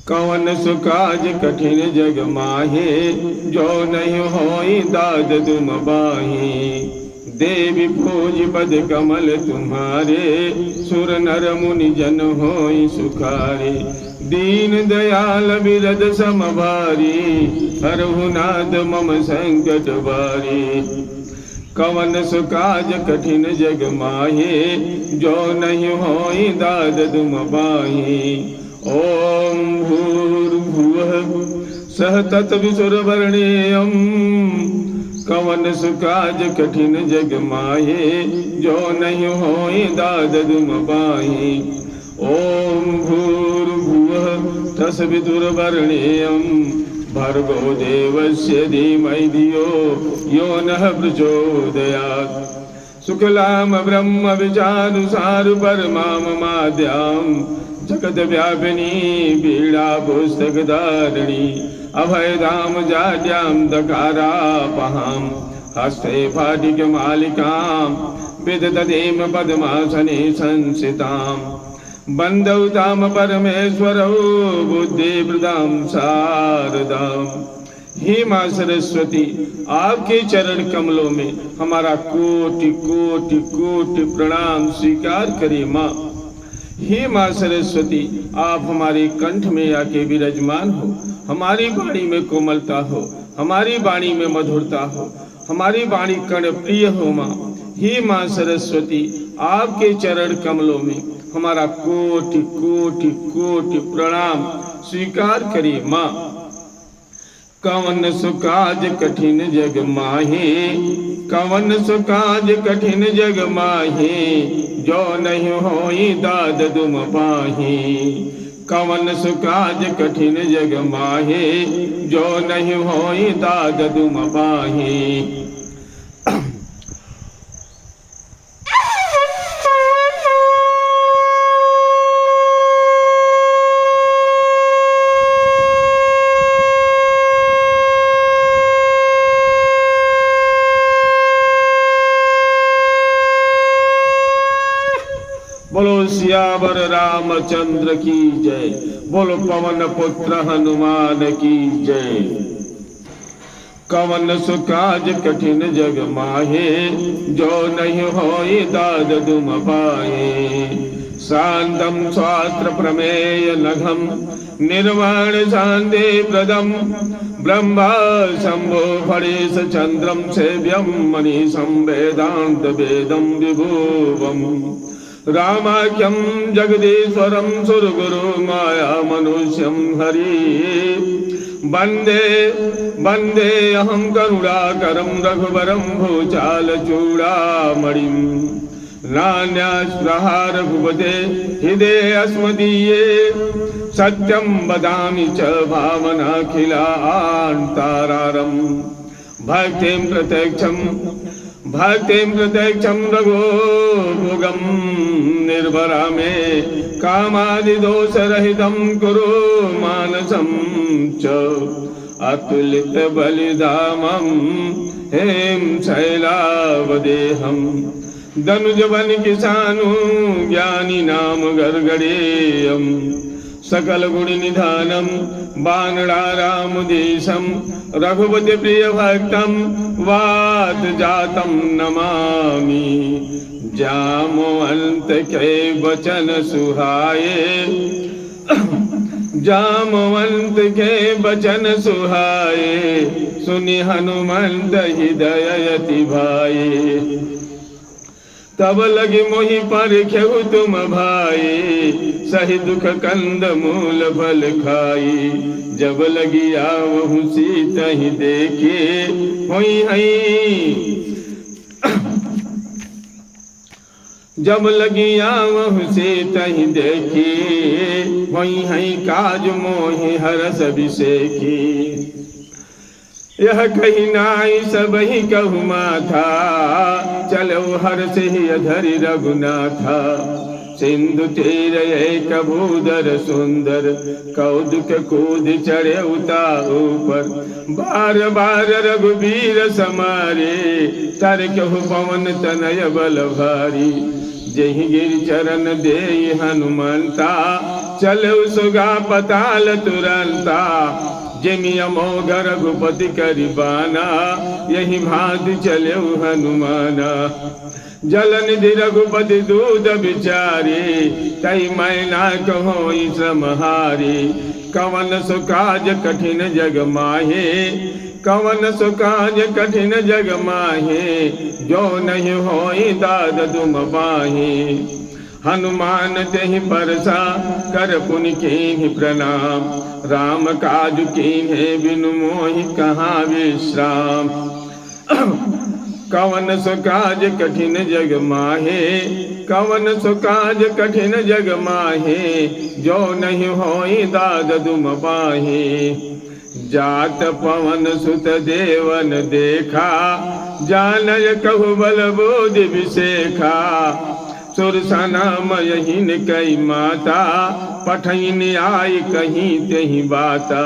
कवन सुकाज कठिन जग माहे, जो नहीं होई दाद तुम बाही। देवी पूज पद कमल तुम्हारे, सुर नर मुनि जन होई सुखारे। दीन दयाल बिरद समभारी, हरहु नाथ मम संकट बारी। कवन सुकाज कठिन जग माहे, जो नहीं होई दाद तुम बाही। ओम भूर्भुवः सह तत्विसुरवर्णेयम्, कवन सुकाज कठिन जग माहे, जो नहीं होई दाद तुम बाही। ओम भूर्भुवः तत्सवितुर्वरेण्यं, भर्गो देवस्य धीमहि धियो यो नः प्रचोदयात्। शुक्लां ब्रह्म विचानुसार परमां जगद व्यापिनी पीड़ा पुस्तकधारिणी। अभयदाम जाड्यां दकारापहां, हस्ते फाटिकमालिकां विदधतीं पद्मासने संस्थितां। बन्धौ तां परमेश्वरौ बुद्धिप्रदां शारदां। हे माँ सरस्वती, आपके चरण कमलों में हमारा कोटि कोटि कोटि प्रणाम स्वीकार करिए माँ। हे माँ सरस्वती, आप हमारे कंठ में आके विराजमान हो, हमारी वाणी में कोमलता हो, हमारी वाणी में मधुरता हो, हमारी वाणी कर्ण प्रिय हो माँ। हे माँ सरस्वती, आपके चरण कमलों में हमारा कोटि कोटि कोटि प्रणाम स्वीकार करिए माँ। कवन सुकाज कठिन जग माहे, कवन सुकाज कठिन जग माहे, जो नहीं होई दाद तुम पाही। कवन सुकाज कठिन जग माहे, जो नहीं होई दाद तुम पाही। बोलो सियावर रामचंद्र की जय, बोलो पवन पुत्र हनुमान की जय। कवन सुकाज कठिन जग माहे, जो नहीं होई दाद तुम पाए। शांतम शास्त्र प्रमेय नघम, निर्वाण शांति प्रदम। ब्रह्मा शंभो फणेश चंद्रम सेव्यम, मनीषम वेदांत वेदम विभुवम। रामाख्यं जगदीश्वरं सुरगुरु माया मनुष्यं हरि। वंदे वंदे अहं करुणाकरं रघुवरं भूचाल चूड़ामणिं। नान्यास्पृहा रघुपते हृदये अस्मदीये, सत्यं वदामि च भावनाखिलान्तारम्। भक्तिं प्रत्यक्षं रघोभुगं, निर्भरा मे कामादिदोषरहितं कुरु मानसं च। अतुलित बलिधामं हेम शैलावदेहं, धनुजवन किसानु ज्ञानी नाम गर्गणेयं। सकल गुण निधानम बानरारामुदेशम, रघुपति प्रिय भक्तम वात जातम नमामि। जामवंत के वचन सुहाए, जामवंत के वचन सुहाए। सुनि हनुमंत हृदय अति भाए, तब लगे मोहि परखेउ तुम भाई। सही दुख कंद मूल फल खाई, जब लगी आवहु सीत ही देखे। होई हई जब लगी आवहु सीत ही देखे। होई हई काज मोहि हरस अभिषेकी। यह कही नाई सब ही कहु माथा, चलो हर्ष ही अधरि रघुनाथा। सिंधु तीर एक भूधर सुंदर, कौदुक कूद चढ़े उता ऊपर। बार बार रघुबीर समारे, तर कहु पवन तनय बल भारी। जही गिर चरण दे हनुमंता, चले सुगा पताल तुरंता। जिमि अमोघ रघुपति करिबाना, यही भांति चले हनुमाना। जलनिधि रघुपति दूध बिचारी, तई मैना कहो श्रमहारी। कवन सुकाज कठिन जग माहे, कवन सुकाज कठिन जग माहे। जो नहीं होई दाद तुम बाहे। हनुमान तेहि परसा कर पुनि कीन्हि प्रणाम। राम काज कीन्हे बिनु मोहि कहाँ विश्राम। कवन सुकाज कठिन जग माहे, कवन सुकाज कठिन जग माहे। जो नहीं होई दाद तुम बाहे। जात पवन सुत देवन देखा, जानय कहु बल बोधि विशेखा। सुरसना मयहिन कई माता, पठइन आई कहीं तेहि बाता।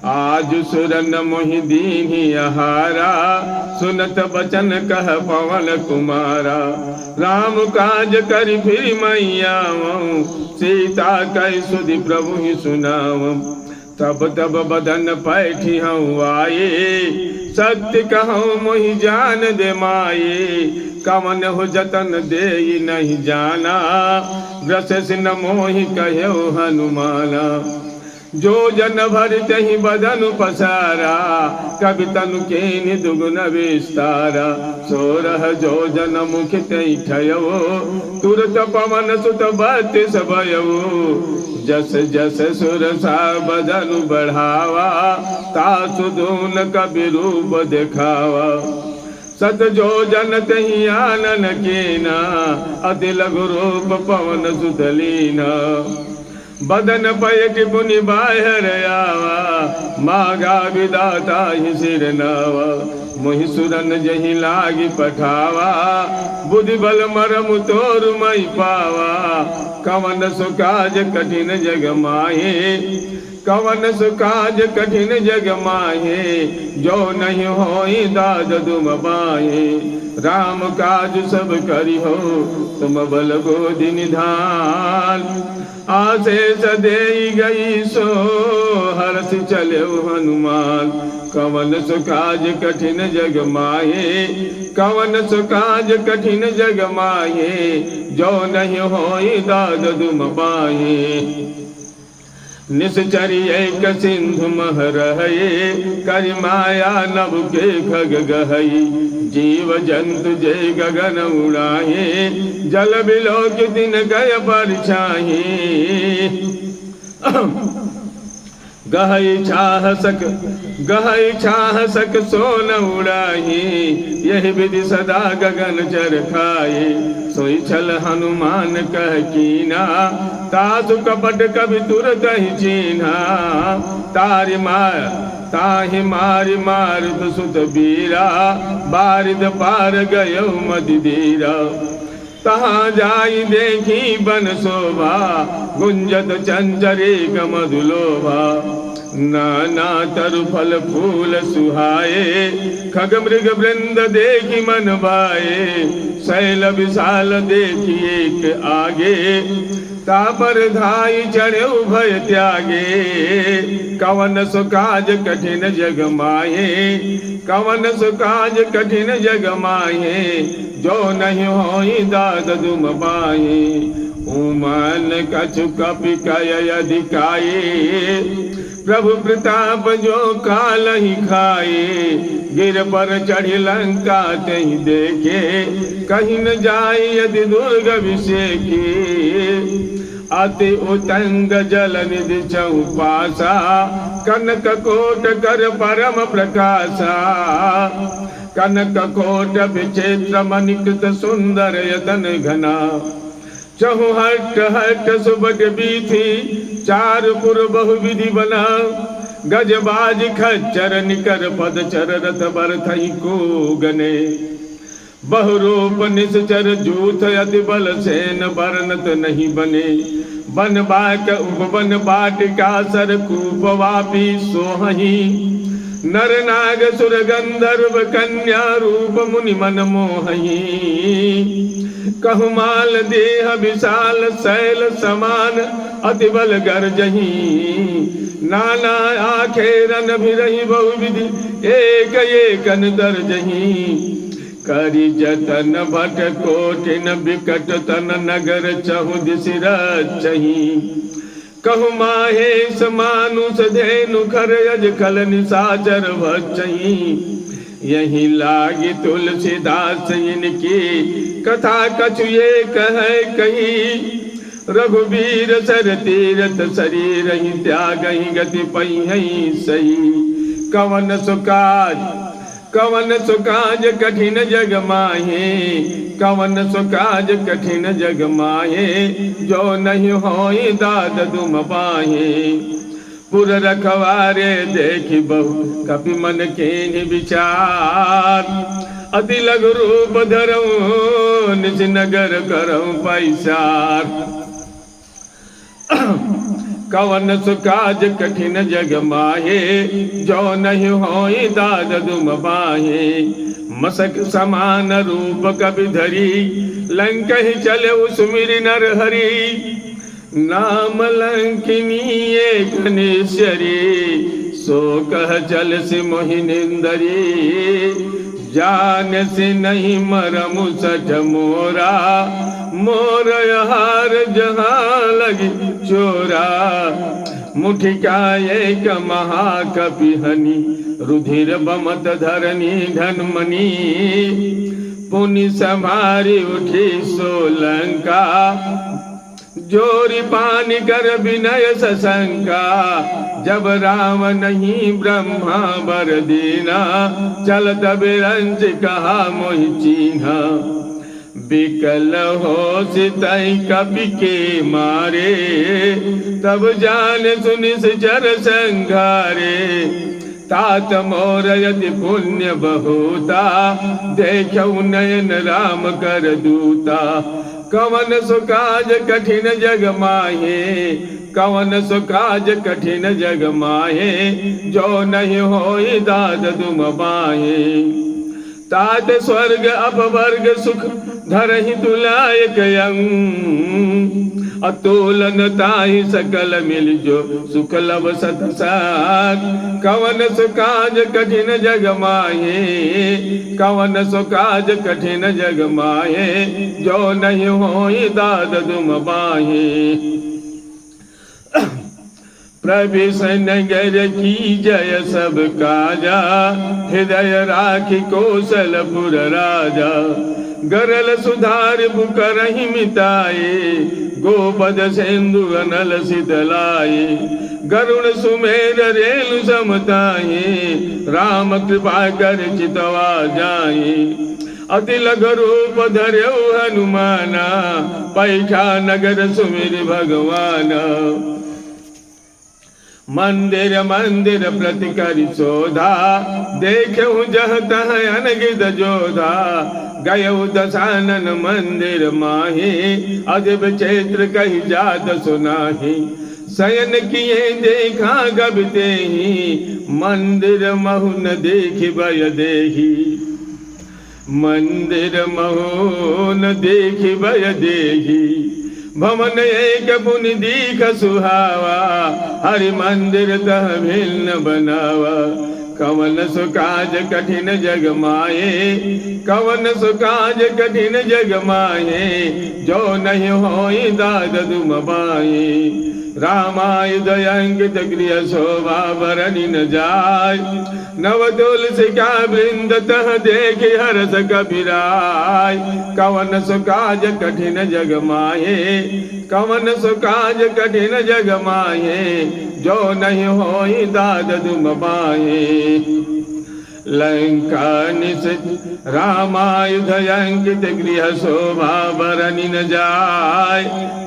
आज सुरन मोहि दीन्हि आहारा, सुनत बचन कह पवन कुमारा। राम काज करि फिर मैयावं, सीता कहि सुधि प्रभु ही सुनावं। तब तब बदन पैठी हूँ आए, सत्य कहूँ मोहि जान दे माये। कवन हो जतन दे नहीं जाना, ग्रस न मोहि कहो हनुमाना। जो जन भर तहि बदन पसारा, कवि तनु केनि दुगुन विस्तारा। सोरह जो जन मुख तहि ठयो, तुरत पवन सुत बत्तीस भयउ। जस जस सुरसा बदन बढ़ावा, तासु दून कवि रूप दिखावा। सत जो जन तहि आनन कीना, अति लघु रूप पवन सुत लीना। बदन पयट पुनि बाहर आवा, मागा विदाता ही सिर नावा। मोहि सुरन जही लागी पठावा, बुद्धि बल मरम तोर मई पावा। कवन सुकाज कठिन जग माहे, कवन सुकाज कठिन जग माहे। जो नहीं होई दाद तुम बाहे। राम काज सब करि हो, तुम बल गोदि निधान। आशेष देई गई सो, हरष चले हनुमान। कवन सुकाज कठिन जग माहे, कवन सुकाज कठिन जग माहे। जो नहीं होई दाद तुम बाहे। निश्चरी एक सिंधु मह रहे, करि माया नभ के खग गहई। जीव जंतु जय गगन उड़ाहे, जल बिलोक दिन गय परछाही। गहई छाह सक सोन उड़ाही। यही विधि सदा गगन चर खाए, सोई छल हनुमान कह कीना। तासु कपट कवि तुरत ही चीन्हा। तारि मार ताहि मारि मारुत सुत बीरा, बारिद पार गयो मदिधीरा। तहाँ जाई देखी बन शोभा, गुंजत चंचरेक मधुलोभा। नाना तरु फल फूल सुहाए, खग मृग वृंद देखी मन भाए। शैल विशाल देखी एक आगे, तापर धाई चढ़े उभय त्यागे। कवन सुकाज कठिन जग माहे, कवन सुकाज कठिन जग माहे। जो नहीं होई दाद तुम बाहे। उमान कछु कपि कय अधिकाये, प्रभु प्रताप जो काल ही खाए। गिर पर चढ़ी लंका तहि देखे, कहीं न जाय यदि दुर्ग विषेखे। अति उतंग जल निधि चौपासा, कनक कोट कर परम प्रकाशा। कनक कोट विचित्र मणिकृत सुंदर यतन घना। चहु हट हट सुबट बीथी, चार पुर बहु विधि बना। गजबाज खच्चर निकर पद चर रथ बरथई को गने। बहुरूप निश्चर जूथ अति बल सेन बरनत नहीं बने। बन बाक उपवन बाटिका सर कूप वापी सोहही। नर नाग सुर गंधर्व कन्या रूप मुनि मन मोहही। कहु माल देह विशाल शैल समान अति बल गर्जही नाना आखेरन भी रही बहुविधि एक एकन दर्जही करी जतन भट कोटिन विकट तन नगर चहुदिस रचही कहु माहेश मानुष धेनु खर अज खल निशाचर भचही यही लागी तुलसीदास इनकी कथा कछु ये कहे कही रघुवीर सर तीरथ शरीर ही त्याग ही गति पही सही कवन सुकाज कठिन जग माहे कवन सुकाज कठिन जग माहे जो नहीं होई दाद तुम पाहे पुर रखवारे देखी बहु कपि मन के विचार अति लघु रूप धरऊं निज नगर करऊं पैसार कवन सुकाज कठिन जग माहे जो नहीं होई दाद दुम बाहे मसक समान रूप कपि धरी लंक ही चले सुमिरि नर हरि नाम लंकिनी एक निश्चरी सो कह चल सि मोहिनिंदरी जान से नहीं मरमु सठ मोरा मोर हार जहाँ लगी चोरा मुठिका एक महाकपि हनि रुधिर बमत धरनी धनमनी पुनि संभारी उठी सोलंका जोरी पानी कर विनय सशंका जब राम नहीं ब्रह्मा बर दीना चलत बिरंज कहा मोहि चीन्हा बिकल हो सितई कपि के मारे तब जान सुनिस चर संघारे तात मोर यदि पुण्य बहुता देखऊ नयन राम कर दूता कवन सुकाज कठिन जग माहे कवन सुकाज कठिन जग माहे जो नहीं होई दाद तुम बाहे तात स्वर्ग अपवर्ग सुख धरहि तुलायक अतुलन ताहि सकल मिल जो सुख लब सतसाग कवन सुकाज कठिन जग माहे कवन सुकाज कठिन जग माहे जो नहीं होई दाद तुम बाहे प्रभीषण गर की जय सब काजा हृदय राखी कौशलपुर राजा गरल सुधार बुकरहि मिताए गोपद सिंधु अनल शीतलाए गरुण सुमेर रेणु समताए राम कृपा कर चितवा जाए अति लघु रूप धर्यो हनुमाना पैठा नगर सुमिर भगवाना मंदिर मंदिर प्रति करि शोधा देखऊ जह तह अनगिद जोधा गयऊ दशानन मंदिर माहे अजब चैत्र कही जात सुनाही शयन किए देखा गबते ही मंदिर महु न देखि भय देही मंदिर महु न देखि भय देही भवन एक पुनि दीख सुहावा हरि मंदिर तह भिन्न बनावा कवन सुकाज कठिन जग माहे कवन सुकाज कठिन जग माहे जो नहीं होई दाद तुम बाहे रामायुध अंकित गृह शोभा बरनि न जाय नव तुलसिका वृंद तह देखि हरस कबीराय कवन सुकाज कठिन जग माहे कवन सुकाज कठिन जग माहे जो नहीं होई दाद तुम बाहे लंका निशित रामायुध अंकित गृह शोभा बरनि न जाय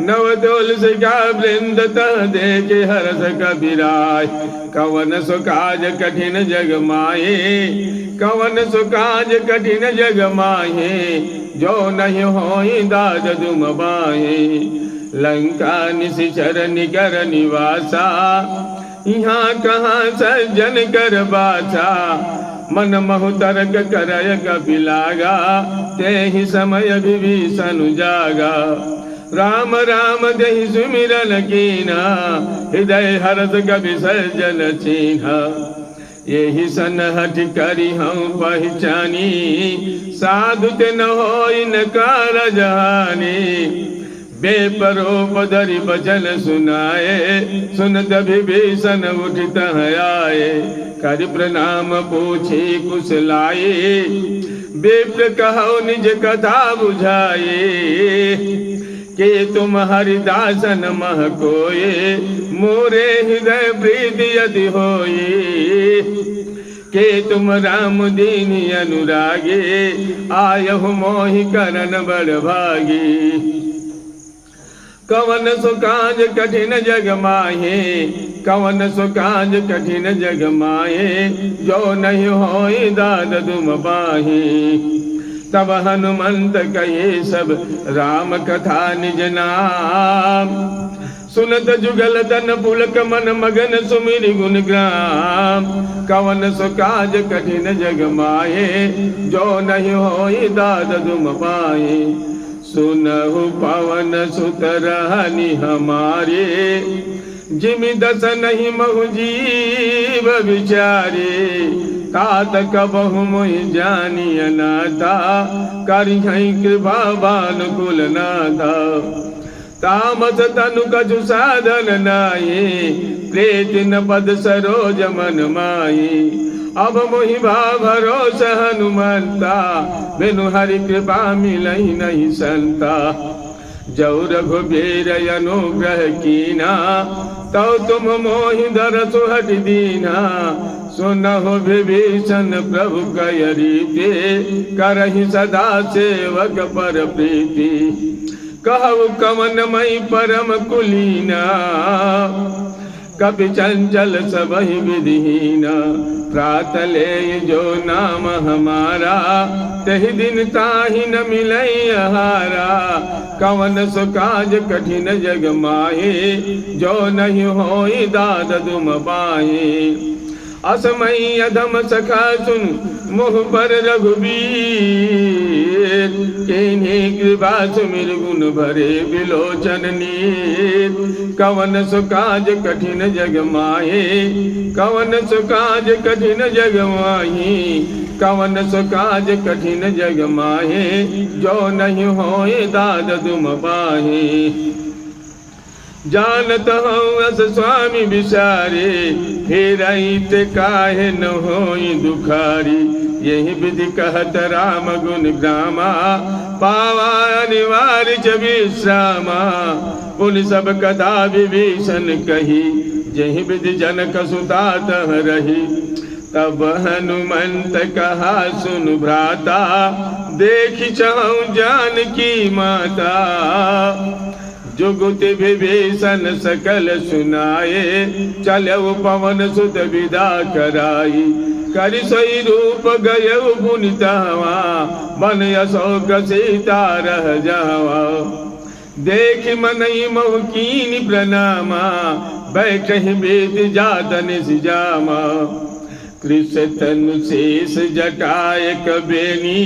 नव तुलसिका वृंद तह देखे हरस कबीराय कवन सुकाज कठिन जग माहे कवन सुकाज कठिन जग माहे जो नहीं होई दाद तुम बाहे लंका निशिचर निकर निवासा यहाँ कहाँ सज्जन कर बाचा मन महु तर्क करय कपिलागा, ते ही समय विभीषण जागा। राम राम देहि सुमिरन कीना, हृदय हरष कपि सज्जन चीन्हा। यही सन हठ करी हम पहचानी, साधु ते न होई न कारज हानि। बेपरोप धरि बचन सुनाए, सुनत विभीषण उठित आए। कर प्रणाम पूछी कुशलाए, विप्र कहो निज कथा बुझाए। के तुम हरिदासन मह कोये, मोरे हृदय प्रीति यदि होई। के तुम राम दीनी अनुरागे, आयहु मोहि करन बड़ भागी। कवन सो काज कठिन जग माहे, कवन सो काज कठिन जग माहे। जो नहीं होई दाद तुम बाही। तब हनुमंत कहे सब राम कथा निज नाम। सुनत जुगल तन पुलक मन मगन सुमिरि गुण ग्राम। कवन सो काज कठिन जग माहे, जो नहीं होई दाद तुम पाए। सुनहु पवन सुत रहनि हमारे, जिमि दस नहीं महु जीव विचारे। तात कबहु मोहि जानिय नाथा, करिहै कृपा भानुकुल नाथा। तामस तनु कछु साधन नाहि, प्रेतिन पद सरोज मन माहि। अब मोहि भाव भरोस हनुमंता, बिनु हरि कृपा मिलहि नहीं संता। जौ रघुबीर अनुग्रह कीना, तौ तुम मोहि धरसु हठि दीना। सुनहु विभीषण प्रभु कय रीति, करहि सदा सेवक पर प्रीति। कहु कवन मई परम कुलीना, कपि चंचल सबहि विधिहीना। प्रात ले जो नाम हमारा, तहि दिन ताहि न मिलई आहारा। कवन सो काज कठिन जग माहे, जो नहीं होई दाद तुम पाहे। असमय अधम सखा सुन मोह पर रघुबीर, केन्ही कृपा सुमिर गुण भरे बिलोचन नीर। कवन सो काज कठिन जग माहे, कवन सो काज कठिन जग माही। कवन सो काज कठिन जग माहे, जो नहीं होए दाद तुम पाहे। जानत हूँ अस स्वामी विचारे, फेरहित काहे न होई दुखारी। यही विधि कहत राम गुण ग्रामा, पावा अनिवार्य च विश्रामा। पुन सब कथा विभीषण कही, जही विधि जनक सुता तह रही। तब हनुमंत कहा सुन भ्राता, देखि चाहूं जानकी माता। जुगुति विभीषण सकल सुनाए, चलऊ पवन सुत विदा कराई। करि सोई रूप गयऊ पुनितवा, बन अशोक सीता रह जावा। देख मनई महु कीनि प्रणामा, बैठहि बेद जातन सिजामा। कृष्ण तनु शेष जटाय कबेनी,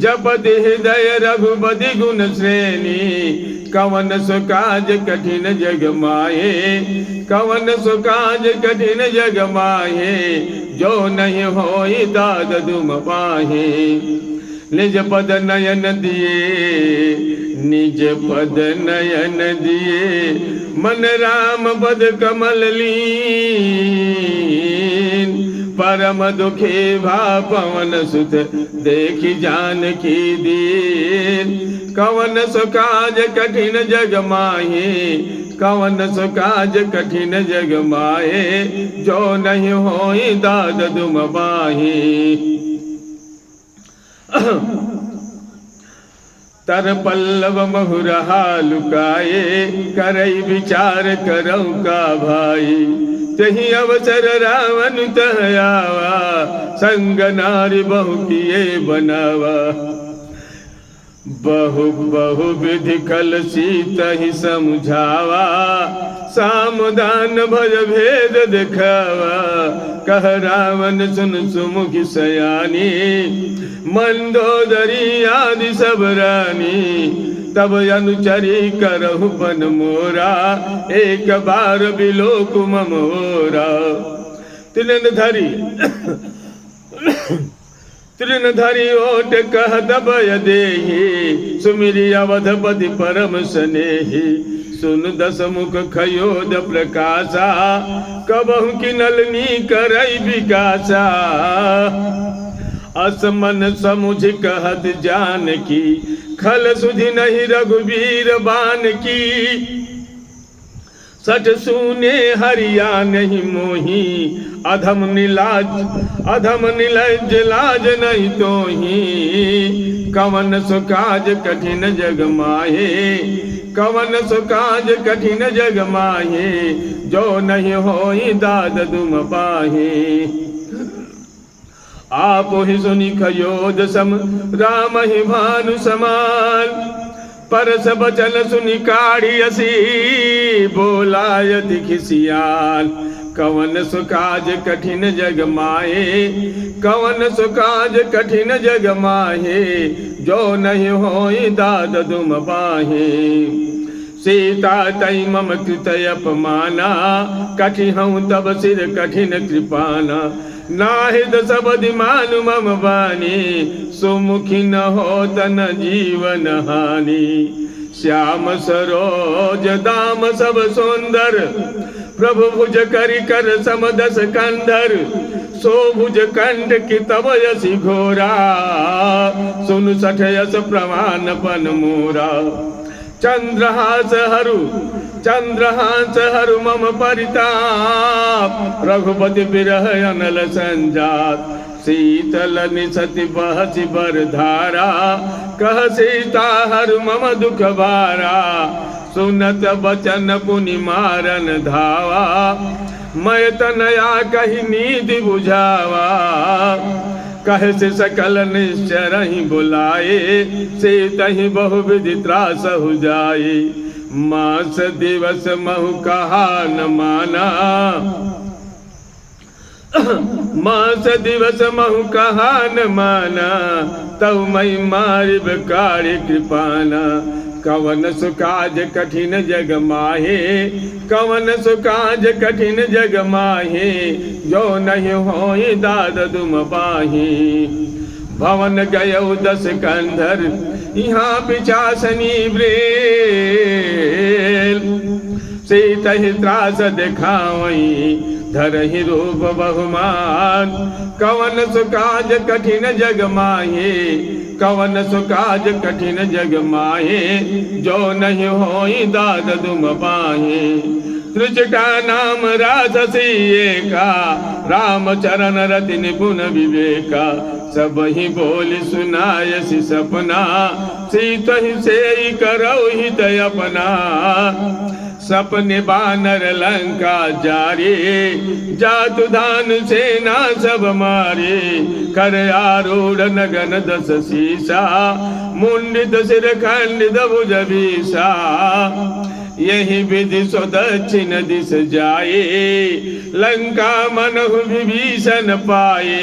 जपति हृदय रघुपति गुण श्रेणी। कवन सो काज कठिन जग माहे, कवन सो काज कठिन जग माहे। जो नहीं होई दाद तुम पाहे। निज पद नयन दिए, निज पद नयन दिए। मन राम पद कमल लीन, परम दुखे भा पवन सुत देखि जानकी दीन। कवन सो काज कठिन जग माहे, कवन सो काज कठिन जग माहे। जो नहीं होई दाद तुम पाहे। तर पल्लव महुरहा लुकाए, करई विचार करौ का भाई। तही अवसर रावण तह आवा, संग नारी बहु किए बनावा। बहु बहु विधि कल सीता ही समझावा, सामदान भज भेद दिखावा। कह रावण सुन सुमुखी सयानी, मंदोदरी आदि सब रानी। तब अनुचरी करहु पन मोरा, एक बार बिलोक ममोरा। तृणधारी तृणधारी ओट कहत भय देहि, सुमिरि अवधपति परम स्नेहि। सुन दस मुख खयोद प्रकाशा, कबहु की नलनी करई विकासा। असमन समुझ कहत जानकी, खल सुधि नहीं रघुवीर बान की। सठ सुने हरिया नहीं मोही, अधम निलज लाज नहीं तोही। कवन सुकाज कठिन जग माहे, कवन सुकाज कठिन जग माहे। जो नहीं होई दाद दुम पाहे। आप ही सुनि खयोद सम, राम ही भानु समान। परस बचन सुनि काढ़ियसी, बोलायति खिसियाल। कवन सुकाज कठिन जग माहे, कवन सुकाज कठिन जग माहे। जो नहीं होई दाद दुम पाहे। सीता तई मम कृत अपमाना, कठिहऊँ तब सिर कठिन कृपाना। नाहिद सबदि मानु मम बानी, सुमुखी न हो तन जीवन हानि। श्याम सरोज दाम सब सुंदर, प्रभु भुज करि कर समदस कंधर। सो भुज कंठ की तब यसी घोरा, सुनु सठ यस प्रमाण पन मोरा। चंद्रहास हरु मम परिताप, रघुपति बिरह अनल संजात। शीतल निसति बहसि बरधारा, कह सीता हरु मम दुख भारा। सुनत बचन पुनि मारन धावा, मैं तनया कही नीति बुझावा। कहे से सकल निश्चर ही बुलाए, से तही बहुविधि त्रास हो जाए। मास दिवस महु कहा न माना, मास दिवस महु कहा न माना। तब मई मारिब कार्य कृपाना। कवन सुकाज कठिन जग माहे, कवन सुकाज कठिन जग माहे। जो नहीं होई दाद दुम पाही। भवन गयौ दस कंधर, यहाँ पिचासनी ब्रेल। सीतहि त्रास दिखावई, धरहि रूप बहुमान। कवन सुकाज कठिन जग माहे, कवन सुकाज कठिन जग माहे। जो नहीं होई दाद दुम पाहे। त्रिजटा नाम राजसी एका, राम चरण रति निपुण विवेका। सब ही बोल सुनायसी सपना, सीत ही से करौ हित अपना। सपने बानर लंका जारे, जातु धान सेना सब मारे। कर आरूढ़ नगन दस सीसा, मुंडित सिर खंडित भुज बीसा। यही विधि सो दक्षिण दिश जाए, लंका मनहु विभीषण पाए।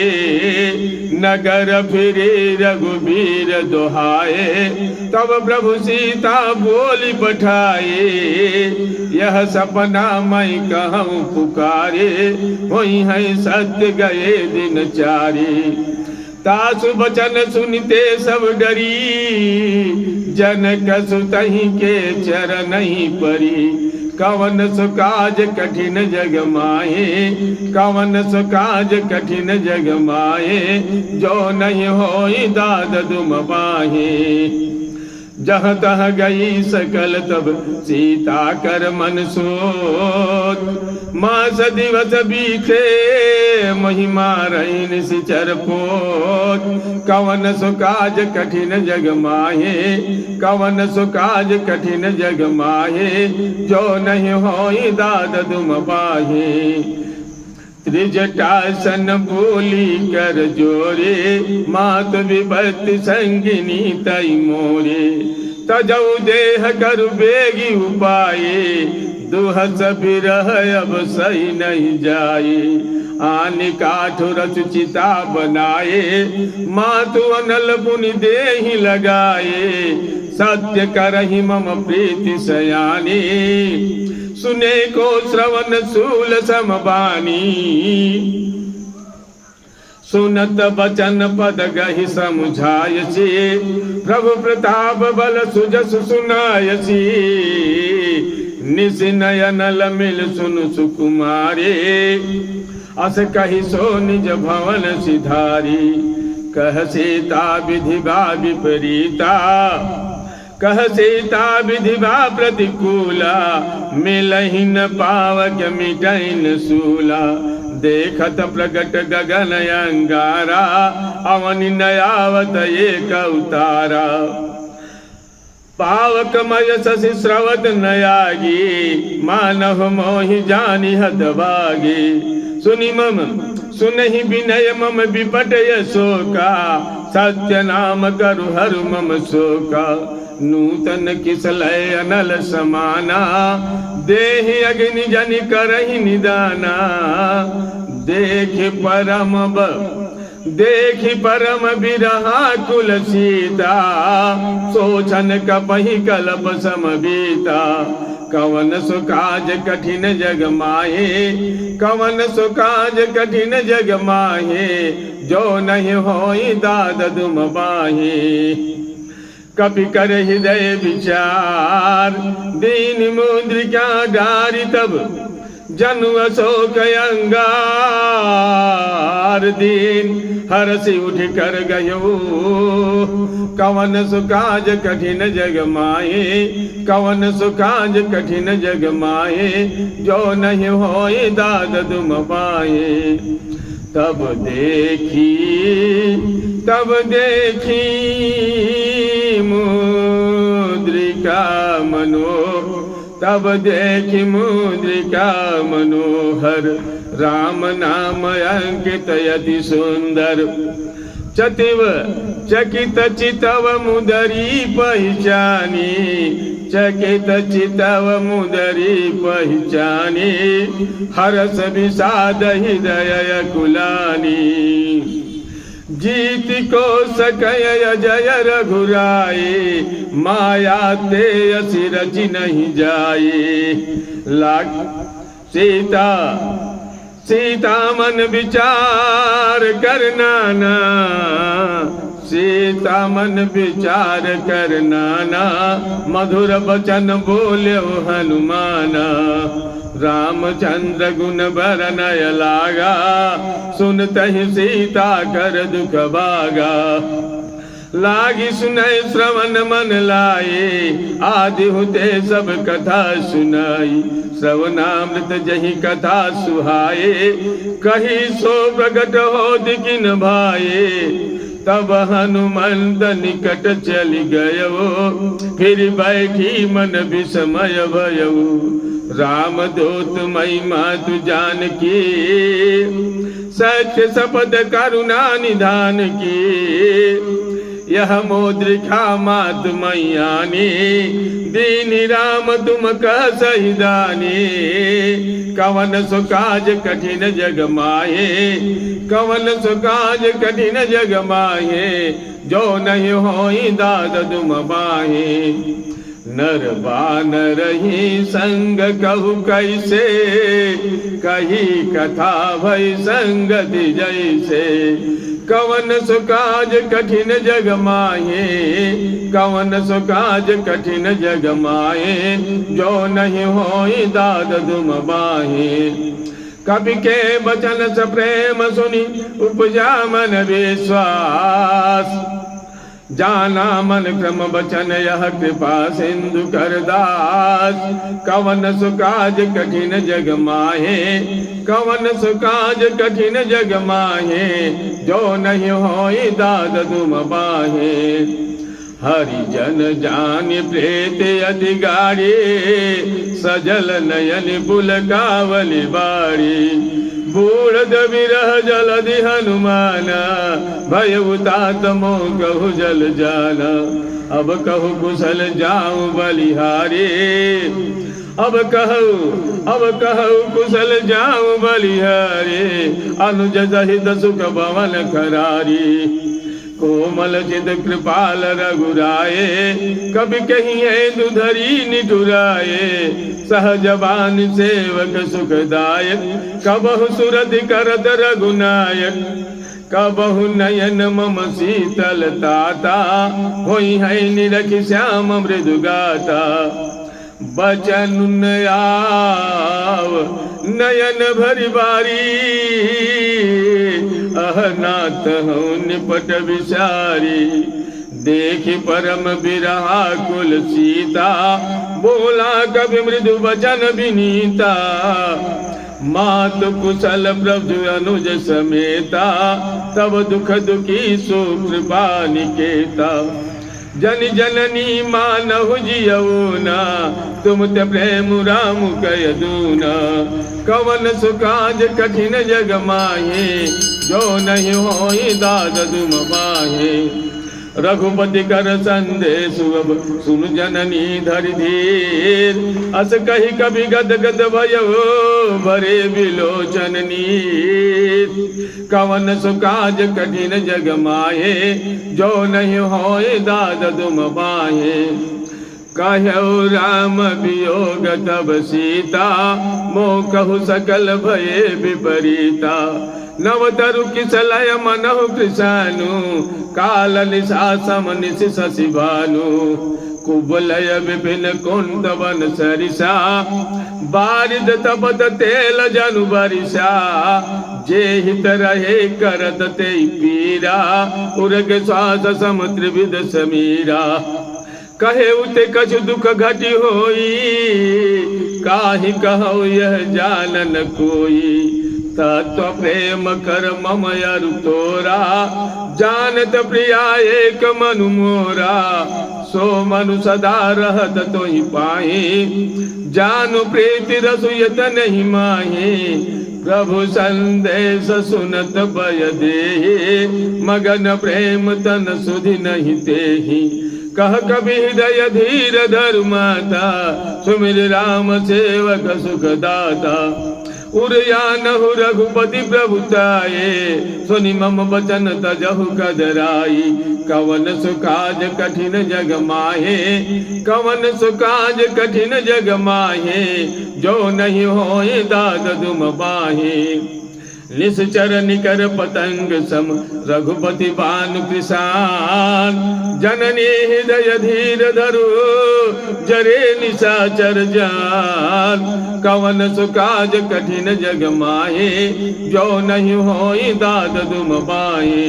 नगर फिरे रघुबीर दोहाए, तब प्रभु सीता बोली पठाए। यह सपना मैं कहूँ पुकारे, वही है सत्य गए दिन चारे। तासु बचन सुनते सब डरी, जनक सुतहि के चरनहि परी। कवन सुकाज कठिन जग माहे, कवन सुकाज कठिन जग माहे। जो नहीं होई दाद दुम पाहे। जहाँ तह गई सकल तब सीता कर मन सोच। मास दिवस बीते महिमा रहीन सिचर पोत। कवन सुकाज कठिन जग माहे, कवन सुकाज कठिन जग माहे। जो नहीं होई दाद दुम पाहे। त्रिजटासन बोली कर जोरे, मात विपत्ति संगिनी तई मोरे। तजऊ देह कर बेगी उपाये, दुहस बिरह अब सही नहीं जाए। आने काठ रच चिता बनाए, मातु अनल पुनि देहि लगाए। सत्य करहि मम प्रीति सयानी, सुने को श्रवण शूल समबानी। सुनत बचन पद गहि समुझायसी, प्रभु प्रताप बल सुजस सुनायसी। निस नयन लमिल सुन सुकुमारे, अस कहि सो निज भवन सिधारी। कह सीता विधिवा विपरीता, कह सीता विधिवा प्रतिकूला। मिलहि न पावक मिटैन सूला, देखत प्रगट गगन अंगारा। अवनि नयावत एक अवतारा, पावक मय शशि स्रवत नयागी। मानव मोहि जानि हतभागी, सुनि मम सुनहि विनय मम विपट शोका। सत्य नाम करु हरु मम शोका, नूतन किसलय अनल समाना। देहि अग्नि जनि करहि निदाना, देखि परम बिरहा कुल सीता। सोचन कपहि कल्प समबीता, कवन सुकाज कठिन जग माहे। कवन सुकाज कठिन जग माहे, जो नहीं होई दाद दुम बाहे। कपि कर हृदय विचार, दीन मुद्रिका डारी। तब जनु अशोक अंगार, दीन हरसि उठ कर गयो। कवन सुकाज कठिन जग माहे, कवन सुकाज कठिन जग माहे। जो नहीं होई दाद दुम पाए। तब देखी मुद्रिका तब देखि मुद्रिका मनोहर। राम नाम अंकित यति सुंदर, चकित चितव मुदरी पहचानी। चकित चितव मुदरी पहचानी, हरस विषाद हृदय कुलानी। जीत को सकय जय रघुराए, माया ते असि रचि नहीं जाए। सीता मन विचार करना ना, सीता मन विचार करना ना। मधुर वचन बोल्यो हनुमाना, रामचंद्र गुण बरनय लागा। सुनतहि सीता कर दुख भागा, लागी सुनय श्रवण मन लाए। आदि हुते सब कथा सुनाई, श्रवणामृत जहि कथा सुहाए। कही सो प्रगट हो दिकिन भाए, तब हनुमंत निकट चली गयो। फिर बैठी मन विस्मय भयो, राम दूत महिमा तु जानकी। सत्य शपथ करुणा निधान की, यह मुद्रिका मात मैयानी। दीन राम तुम कह सही दानी, कवन सुकाज कठिन जग माहे। कवन सुकाज कठिन जग माहे, जो नहीं होई दाद तुम बाहे। नर बानर ही संग कहु कैसे, कही कथा भई संगति जैसे। कवन सुकाज कठिन जग माहे, कवन सुकाज कठिन जग माहे। जो नहीं होई दाद दुम बाहे। कवि के वचन स प्रेम सुनि, उपजा मन विश्वास। जाना मन क्रम वचन यह कृपा सिंधु करदास। कवन सुकाज कठिन जग माहे, कवन सुकाज कठिन जग माहे। जो नहीं होई दाद दुम बाहे। हरिजन जान प्रेत अधिकारी, सजल नयन पुलकावली बाड़ी। बूढ़ विरह जलधि हनुमाना, भय उतात मोह कहु जल जाना। अब कहु कुशल जाऊं बलिहारी, अब कहु कुशल जाऊं बलिहारी। अनुज सहित सुख भवन खरारी, कोमल चित कृपाल रघुराए। कभी कहीं है दुधरी निठुराए, सहजबान सेवक सुखदायक। कबहु सुरधि करत रघुनायक, कबहु नयन मम शीतल ताता। होई है निरख श्याम मृदु गाता, बचन आव नयन भरि बारी। अहनाथ हूँ निपट विचारी, देखी परम बिरहा कुल सीता। बोला कभी मृदु वचन विनीता, मात कुशल प्रभु अनुज समेता। तब दुख दुखी सो कृपा निकेता, जन जननी मानहु जियऊना। तुम ते प्रेम राम कय दूना, कवन सुकाज कठिन जग माहे। जो नहीं होई दाद तुम बाहे, रघुपति कर संदेश अब सुन जननी धरि धीर। अस कही कभी गद गद भयो, भरे बिलोचन नीर। कवन सुकाज कठिन जग माहे, जो नहीं होए दाद तुम बाहे। कहु राम वियोग तब सीता, मोह कहु सकल भये विपरीता। नवतरु किसलय मनहु कृशानु, काल निशा समनिश शशि भानु। कुबलय विपिन कुंद वन सरिसा, बारिद तपत तेल जनु बरिसा। जे हित रहे करत ते पीरा, उरग श्वास समुद्र विद समीरा। कहे उते कछु दुख घटी होई, काहि कहो यह जानन कोई। तत्व प्रेम कर मम अरु तोरा, जानत प्रिया एक मनु मोरा। सो मनु सदा रहत तोहि पाहि, जानु प्रीति रसु यत नहीं माहि। प्रभु संदेश सुनत भय देहि, मगन प्रेम तन सुधि नहीं तेहि। कह कबि हृदय धीर धरु माता, सुमिर राम सेवक सुख दाता। उरयानहु रघुपति प्रभुताये, सुनि मम बचन तजहु कदराई। कवन सुकाज कठिन जग माहे, कवन सुकाज कठिन जग माहे। जो नहीं होए दाद तुम बाहे, निश्चर निकर पतंग सम रघुपति बानु कृशान। जननी हृदय धीर धरु, जरे निशाचर जान। कवन सुकाज कठिन जग माहे, जो नहीं होई दाद तुम बाहे।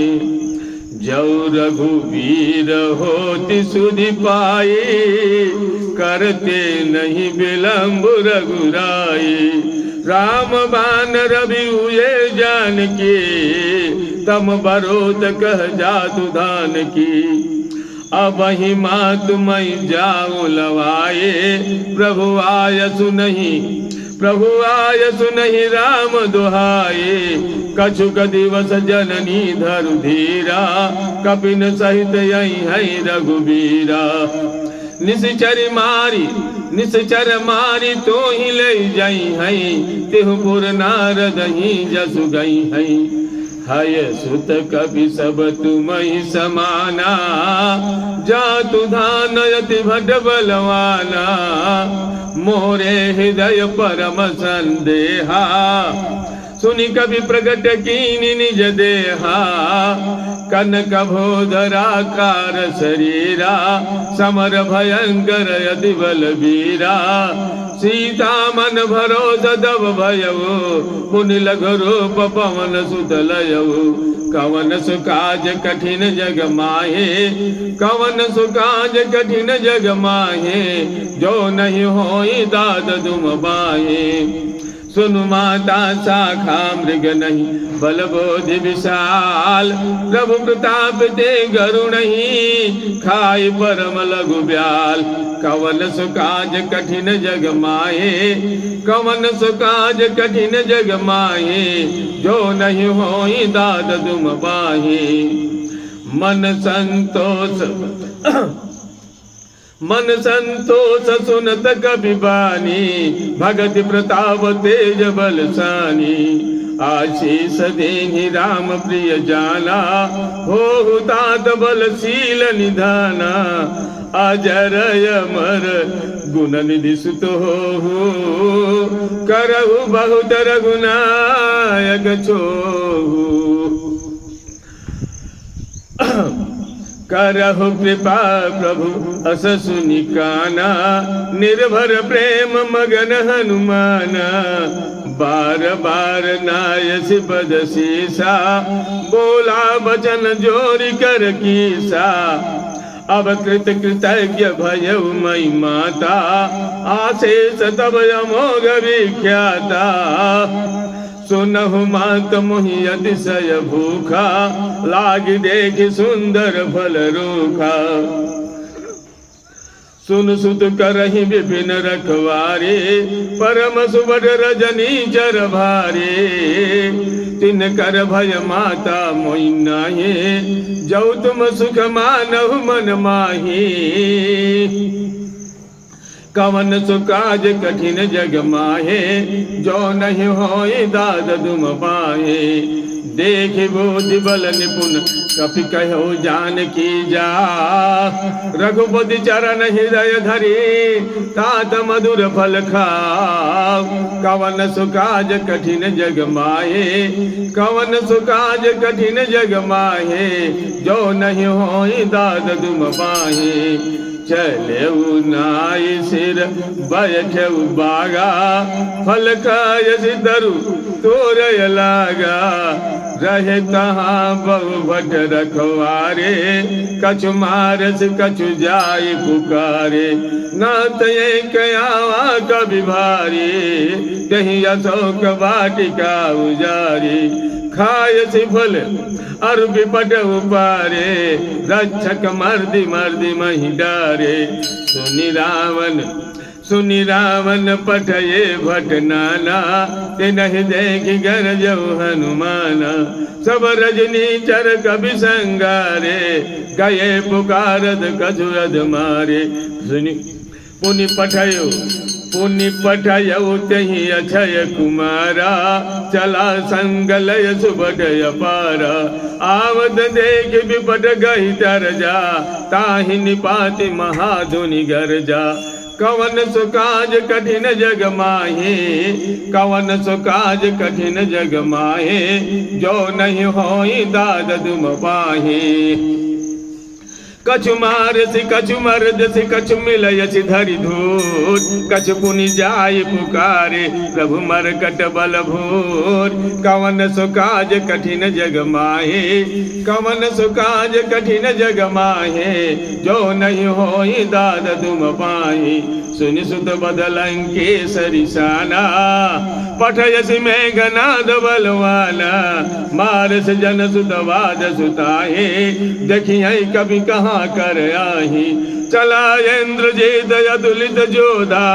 जो रघुवीर होति सुधि पाई, करते नहीं विलम्ब रघुराई। राम बान रवि हुए जानकी, तम बरोत कह जातु धान की। अब ही मातु मई जाऊं लवाए, प्रभु आयसु नहीं राम दुहाए। कछुक दिवस जननी धरु धीरा, कपिन सहित यही है रघुबीरा। निश्चर मारी तो ही ले जाई है, तिहुपुर नारद ही जसु गई है। हय सुत कपि सब तुम ही समाना, जातु धान यति भट बलवाना। मोरे हृदय परम संदेहा, सुनि कवि प्रगट कीनि निज देहा। कनक भोधराकार शरीरा, समर भयंकर यति बलबीरा। सीता मन भरोस दब भयऊ, पुनि लघु रूप पवन सुत लयऊ। कवन सुकाज कठिन जग माहे, कवन सुकाज कठिन जग माहे। जो नहीं होई दाद तुम बाहे, सुनु माता शाखा मृग नहीं बल बोधि विशाल, प्रभु प्रताप ते गरु नहीं खाई परम लघु ब्याल। कवन सुकाज कठिन जग माहे, कवन सुकाज कठिन जग माहे, जो नहीं होई दाद दुम बाहे। मन संतोष मन संतोष सुनत कबि बानी, भगत प्रताप तेज बलसानी। आशीष देहि राम प्रिय जाना, हो तात बलशील निधाना। अजर अमर गुण निधि सुत हो, करहु बहुत रघुनायक छोहु। करहु कृपा प्रभु अस सुनि काना, निर्भर प्रेम मगन हनुमाना। बार बार नायसि पद सीसा, बोला बचन जोरि कर कीसा। अब कृत कृतज्ञ भयउ मई माता, आशेष तब अमोघ विख्याता। सुनहु मात मोहि अतिशय भूखा, लाग देखि सुंदर फल रूखा। सुन सुत करहि विपिन रखवारे, परम सुबड रजनी चर भारे। तिन कर भय माता मोहि नाहि, जौ तुम सुख मानहु मन माहि। कवन सुकाज कठिन जग माहे, जो नहीं होई दाद दुम पाहे। देखि बोधि बल निपुण कपि कहो जानकी जा, रघुपति चरण हृदय धरि तात मधुर फल खाव। कवन सुकाज कठिन जग माहे, कवन सुकाज कठिन जग माहे, जो नहीं होई दाद दुम पाहे। चलेउ नाई सिर बैठेउ बागा, फल खायसि दरु तोरय लागा। रहे तहाँ बहु भट रखवारे, कछु मारस कछु जाय पुकारे। नाथ एक आवा कबि भारी, कहीं अशोक वाटिका उजारी। खायसि फल अरु विपट उपारे, रक्षक मर्दि मर्दि महि डारे। सुनि रावण पठये भट नाना, तिनहि देखि गरजउ हनुमाना। सब रजनी चर कबि संगारे, गए पुकारत कछु अध मारे। पुनि पठयउ तेहि अक्षय कुमारा, चला संगलय सुबड अपारा। आवत देख विपट गहि तरजा, ताहि निपाति महाधुनि गरजा। कवन सुकाज कठिन जग माहे, कवन सुकाज कठिन जग माहे, जो नहीं होई दाद दुम पाहे। कछु मारसि कछु मर्दसि, कछु मिलयसि धरि धूर। कछु पुनि जाय पुकारे, प्रभु मरकट बल भूर। कवन सुकाज कठिन जग माहे, कवन सुकाज कठिन जग माहे, जो नहीं होई दाद दुम पाहि। सुनि सुत बदलंकेसरि साना, पठयसि मेघनाद बलवाना। मारस जन सुत वाद सुताहे, देखियै कवि कहाँ कर आही। चला इंद्रजीत अतुलित जोधा,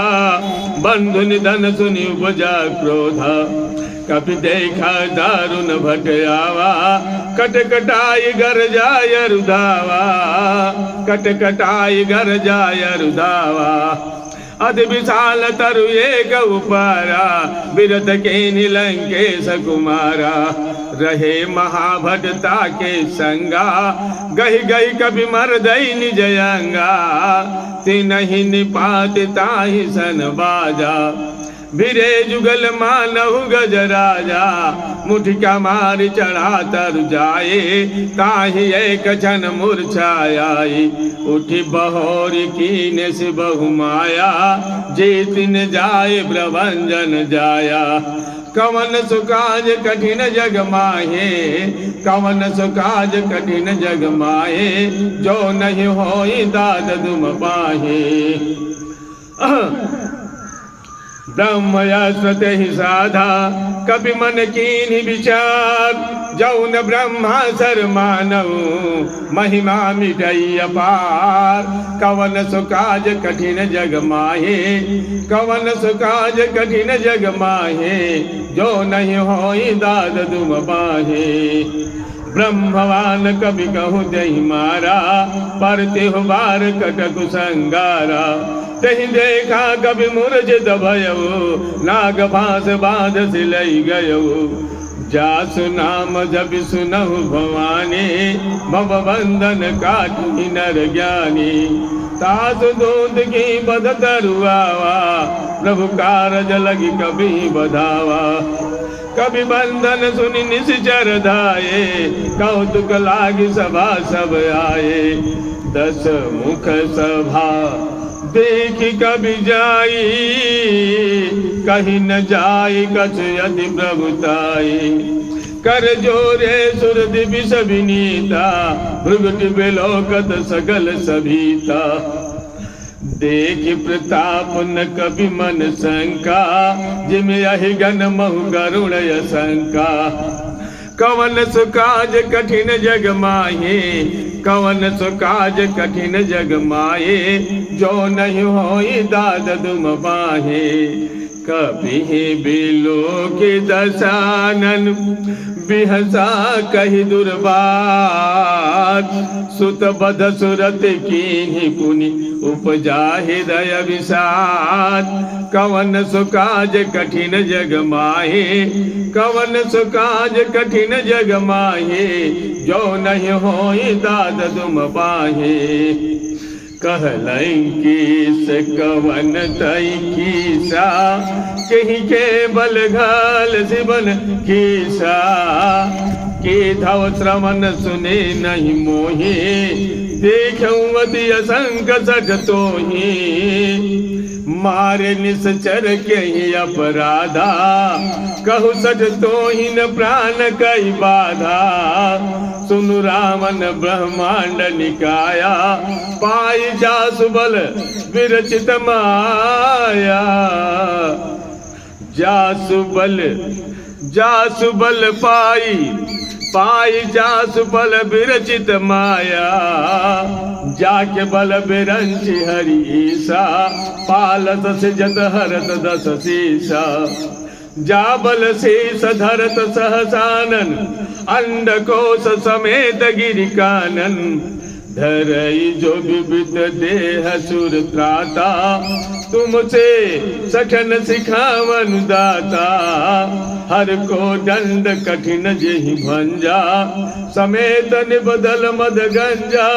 बंधु निधन सुनि उपजा क्रोधा। कपि देखा दारुण भट आवा, कटकटाई घर जाय रुधावा। कटकटाई घर जाय रुधावा। अति विशाल तरु एक उपारा, बिरत के निलंकेश कुमारा। रहे महाभटता के संगा, गहि गहि कभी मर्दई निज अंगा। तिनहि निपात ताहि सन बाजा, भिरे जुगल मानहु गज राजा। मुठिका मार चढ़ा तर जाए, ताहि एक क्षण मूर्छाई। उठी बहोरी कीने से बहु माया, जेतिन जाए प्रभंजन जाया। कवन सुकाज कठिन जग माहे, कवन सुकाज कठिन जग माहे, जो नहीं होई दाद दुम पाहे। ब्रह्मयस्त्र ते ही साधा कभी मन कीन्ही विचार जौन ब्रह्मा सर मानव महिमा मिटई अपार कवन सुकाज कठिन जग माहे कवन सुकाज कठिन जग माहे जो नहीं होई दाद दुम बाहे ब्रह्मवान कभी कहूँ दही मारा पर तिहु बार कटक संगारा तही देखा कभी मूर्छित भयऊ नाग फांस बांध सिलई गयऊ जासु नाम जब सुनहु भवानी भव बंधन काटी नर ज्ञानी तासु दूध की बद तरुआवा प्रभु कारज लगी कभी बधावा कभी बंधन सुनि निश्चर धाये कौतुक लागी सभा सब आए दस मुख सभा देखी कभी जाई कहीं न जाई कछ यदि प्रभुताई कर जोरे सुर दिवि सविनीता भृगुट बिलोकत सकल सभीता देखि प्रताप न कभी मन शंका जिम यही गण महु गरुण शंका कवन सुकाज कठिन जग माहे कवन सुकाज कठिन जग माहे जो नहीं होई दाद दुम बाहे कभी बिलो के दशानन बिहसा कही दुर्बात सुत बध सुरत कीन्ही पुनि उपजा हृदय विषाद कवन सुकाज कठिन जग माहे कवन सुकाज कठिन जग माहे जो नहीं होई दाद दुम बाहे कहलई किस कवन तई कीसा कहीं के बल घाल सिबन कीसा के धव श्रवण सुने नहीं मोहे देखवती असंक सठ तोही मारे निश्चर के ही अपराधा कहु सठ तोही न प्राण कई बाधा सुनु रामन ब्रह्मांड निकाया पाई जासु बल विरचित माया जासु बल पाई जासु बल विरचित माया जाके बल बिरंचि हरि ईसा पालत सिजत हरत दस सीसा जा बल शेष धरत सहसानन अंडकोश समेत गिरि कानन धरई जो विविध देह सुर त्राता तुमसे सखन सिखावन दाता हर को दंड कठिन जेहि भंजा समेत निबदल मद गंजा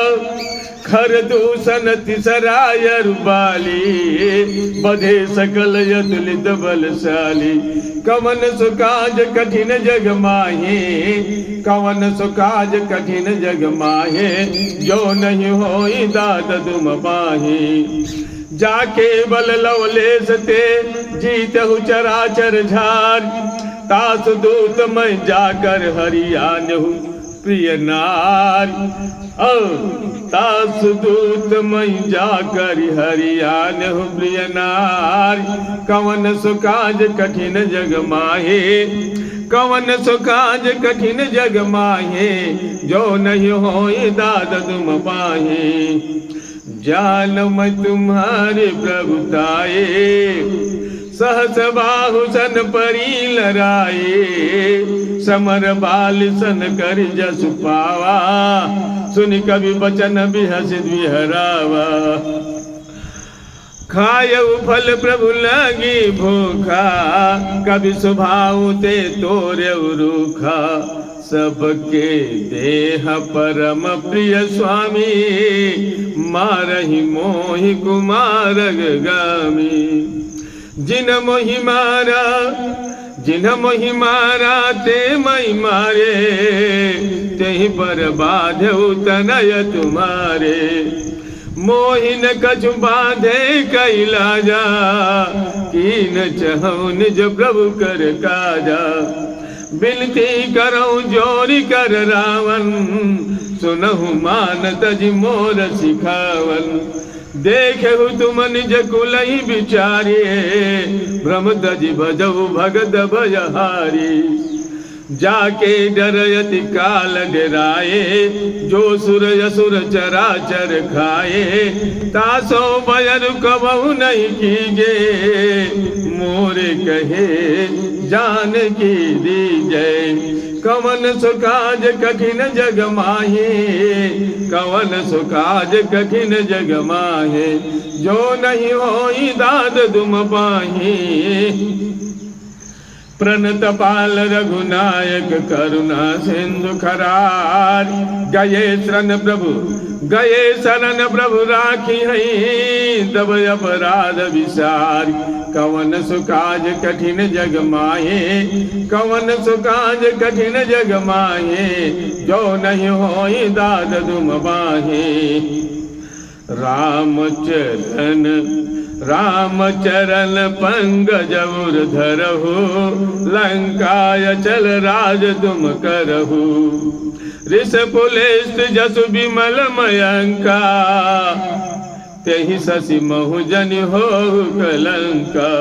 खर दूषण तिसराय रुबाली बधे सकल यदुलित बलशाली कवन सुकाज कठिन जग माहे कवन सुकाज कठिन जग माहे जो नहीं होई दाद दुम बाहे जाके बल लवलेश ते जीतहु चराचर झार तासु दूत मैं जाकर हरियानहु प्रिय नारी तासु दूत मैं जाकर हरियानहु प्रिय नारी कवन सुकाज कठिन जग माहे कवन सुकाज कठिन जग माहे जो नहीं होई दाद तुम पाहे जान मैं तुम्हारे प्रभुताए सहस बाहु सन परी लराए समर बाल सन कर जसु पावा सुन कवि बचन बिहसित विहरावा खायऊ फल प्रभु लगी भूखा कभी स्वभाव ते तोरे रूखा सबके देह परम प्रिय स्वामी मारहि मोहि कुमार गामी जिन मोहि मारा ते मई मारे ते पर बाधउ तनय तुम्हारे मोहिन कछु बाधे कैलाजा कीन चहु निज प्रभु कर काजा बिनती करऊं जोरी कर रावण सुनहु मान तज मोर सिखावन देखहु तुम निज कुलहि विचारे भ्रम तजि भजहु भगत भयहारी जाके डरयति काल डराए जो सुर असुर चराचर खाए तासो बयर कबहु नहीं कीजे मोरे कहे जान की दीजय कवन सुकाज कठिन जग माहे कवन सुकाज कठिन जग माहे जो नहीं होई दाद दुम पाहे प्रणतपाल रघुनायक करुणा सिंधु खरार गए शरण प्रभु राखी है तब अपराध विसार कवन सुकाज कठिन जग माहे कवन सुकाज कठिन जग माहे जो नहीं होई दाद दुम बाहे रामचरण पंकज धरहु लंकाय चल राज तुम करहु ऋष पुलेस्त जसु विमल मयंका तेहि शशि महु जनि हो कलंका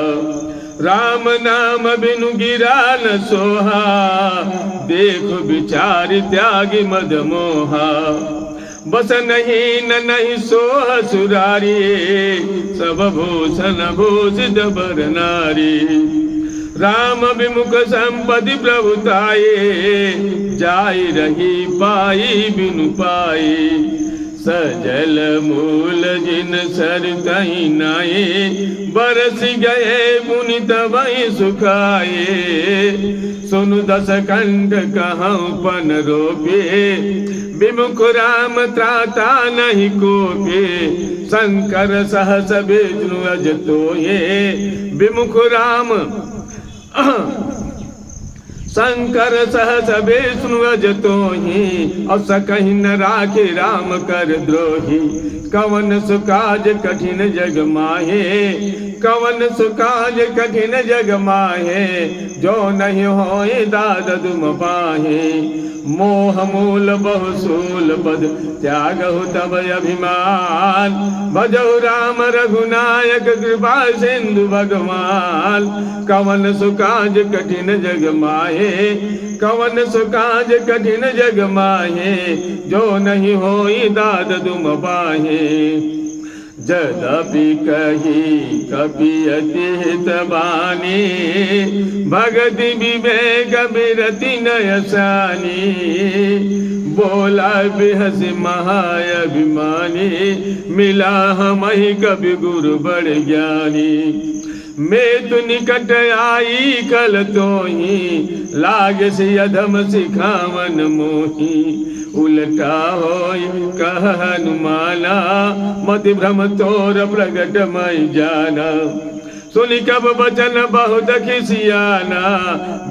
राम नाम बिनु गिरा न सोहा देखो विचार त्यागी मद मोहा बस नहीं सोह सुरारी सब भूषण भूषित बर नारी राम विमुख संपत्ति प्रभुताये जाई रही पाई बिनु पाई सजल मूल जिन सर कहीं नाये बरस गए पुनि तबहि सुखाए सुनु दस कंठ कहूँ पन रोपे विमुख राम त्राता नहीं कोपे शंकर सहस विष्णु अज तोये विमुख राम शंकर सहस विष्णु अज तोहि और सकहि न राखे राम कर द्रोही कवन सुकाज कठिन जग माहे कवन सुकाज कठिन जग माहे जो नहीं होए दाद दुम पाहे मोह मूल बहुसूल पद त्यागहु तब अभिमान भजहु राम रघुनायक कृपा सिंधु भगवान कवन सुकाज कठिन जग माहे कवन सुकाज कठिन जग माहे जो नहीं होई दाद दुम पाहे जदपि कही कपि अति हित बानी भगति विवेक विरति नयसानी बोला बिहसि महाअभिमानी मिला हमहि कवि गुरु बड़ ज्ञानी मैं तु निकट आई कल तोही लाग से अधम सिखावन मोही उलटा होय कह हनुमाना मति भ्रम तोर प्रगट मई जाना सुनि कब बचन बहुत खिसियाना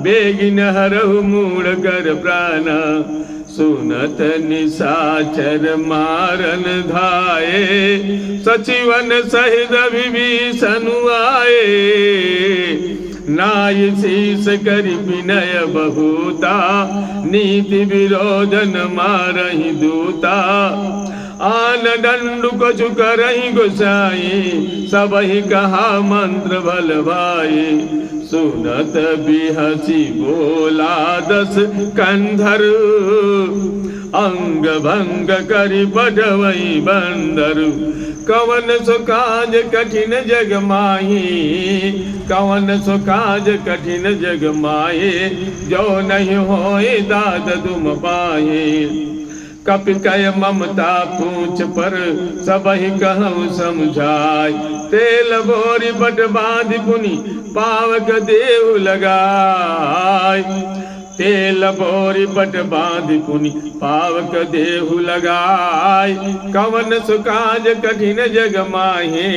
बेगिन हरहु मूढ़ कर प्राणा सुनत निशाचर मारन धाये सचिवन सहित विभीषण आए नाय शीस करि विनय बहुता नीति विरोधन मारहि दूता आन दंडु कछु करहि गोसाई सबहि कहा मंत्र बल भाई सुनत बिहसी बोला दस कंधर अंग भंग करि बढ़वई बंदर कवन सुकाज कठिन जग माही कवन सुकाज कठिन जग माही जो नहीं होए दाद दुम पाए कपि कय ममता पूछ पर सबहि कहूँ समझाय तेल बोरी बट बांध पुनि पावक देव लगाय तेल बोरी बट बांध पुनि पावक देहु लगाय कवन सुकाज कठिन जग माहे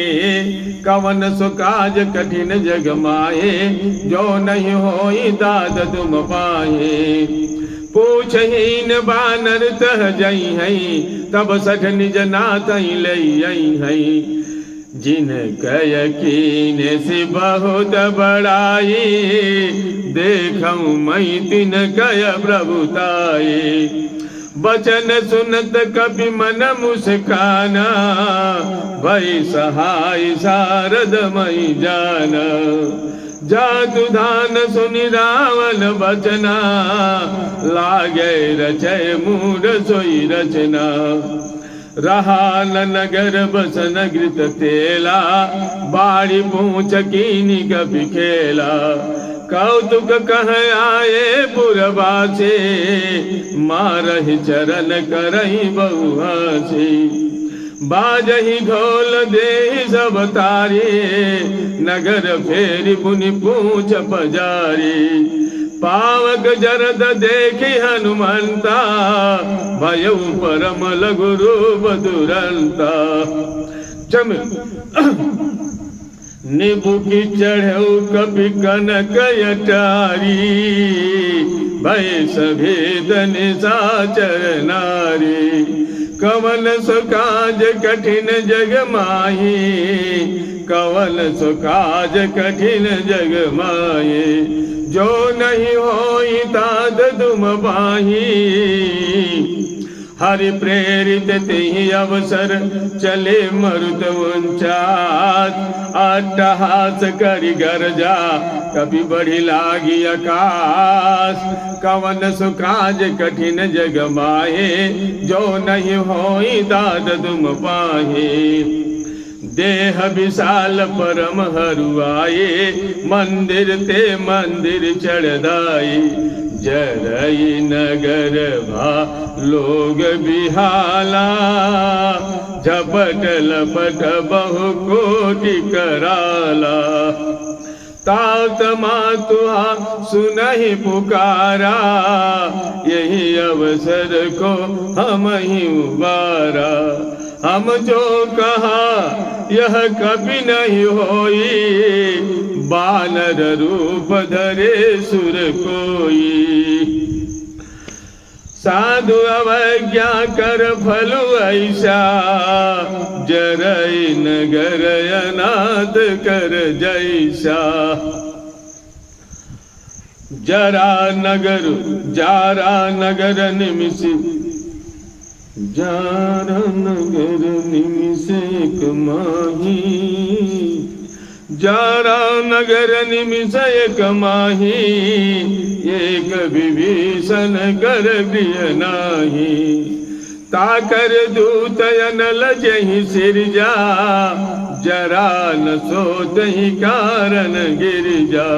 कवन सुकाज कठिन जग माहे जो नहीं होई दाद तुम पाहे पूछहीन बानर तह जई हई तब सठ निज नाथ लई हई जिन कय कीन से बहुत बड़ाई देखऊँ मई तिन कय प्रभुताई बचन सुनत कपि मन मुस्काना, भई सहाय शारद मई जाना। जादू धान सुनि रावण बचना, लागे रचय मूढ़ सोई रचना। रहा न नगर बसन घृत तेला, बाड़ी पूछ कीनी कपि खेला। कौतुक कह आए पुरवासी, मारहि चरण करहि बहु हंसी। बाजहि ढोल देहि सब तारी, नगर फेरि पुनि पूछ पजारी। पावक जरद देखि हनुमंता, भयउ परम लघु रूप दुरंता। चम निबुकी चढ़ऊ कपि कनक अटारी, भय सभेद निशाचर नारी। कवन सुकाज कठिन जग माही, कवन सुकाज कठिन जग माही। जो नहीं होई ताद दुम बाही, हरि प्रेरित तिहि अवसर चले मरुत उन्चास। अट्टहास करि गरजा कपि बढ़ि लागी आकाश। कवन सुकाज कठिन जग माहे, जो नहीं होई दाद तुम पाहे। देह विशाल परम हरुआए, मंदिर ते मंदिर चढ़दाई। जरई नगर भा लोग बिहाला, झपट लपट बहु कोटि कराला। तात मातुहा सुनहि पुकारा, यही अवसर को हम ही उबारा। हम जो कहा यह कभी नहीं होई, बानर रूप धरे सुर कोई। साधु अवज्ञा कर फलु ऐसा, जरई नगर अनाथ कर जैसा। जरा नगर निमिष, जारा नगर निमिष एक माही। जारा नगर निमिष एक माही, एक विभीषण कर गृह नाही। ताकर दूत अनल जहि सिरजा, जरा न सोतहि कारण गिरजा।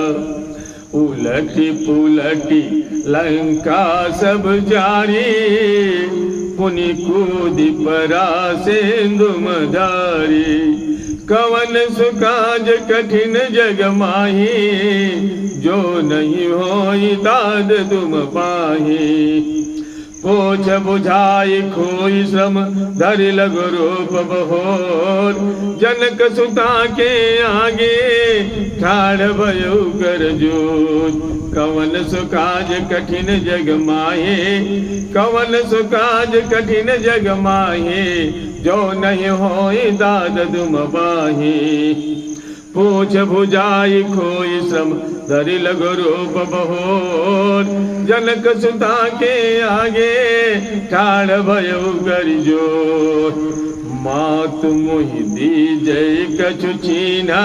उलटी पुलटी लंका सब जारी, पुनि कूदि परा सिंधु मधारी। कवन सुकाज कठिन जग माही, जो नहीं होई दाद तुम पाही। पोछ बुझाई खोई श्रम धरि लघु रूप बहोर। जनक सुता के आगे ठाड़ भयो कर जोत। कवन सुकाज कठिन जग माहे, कवन सुकाज कठिन जग माहे। जो नहीं होई दाद तुम बाही। पूछ भुजाई खोई श्रम धरि लघु रूप बहोर। जनक सुता के आगे ठाड़ भयो कर जोर। मातु मोहि दीजै कछु छीना,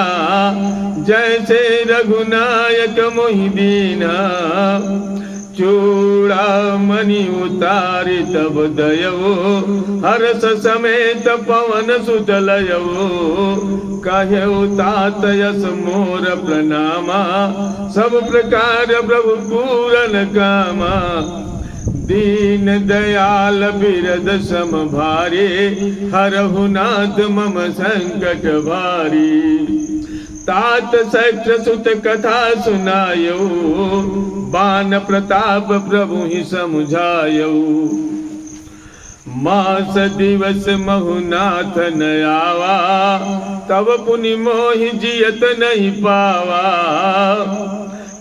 जैसे रघुनायक मोहि दीना। चूड़ामणि उतारि तब दयवो, हर्ष समेत पवन सुत लयवो। कहेउ तात यस मोर प्रणामा, सब प्रकार प्रभु पूरन कामा। दीन दयाल बिरद सम भारे, हरहु नाथ मम संकट भारी। तात सख्य सुत कथा सुनायो, बान प्रताप प्रभु ही समुझायो। मास दिवस महुनाथ न आवा, तब पुनि मोहि जियत नहीं पावा।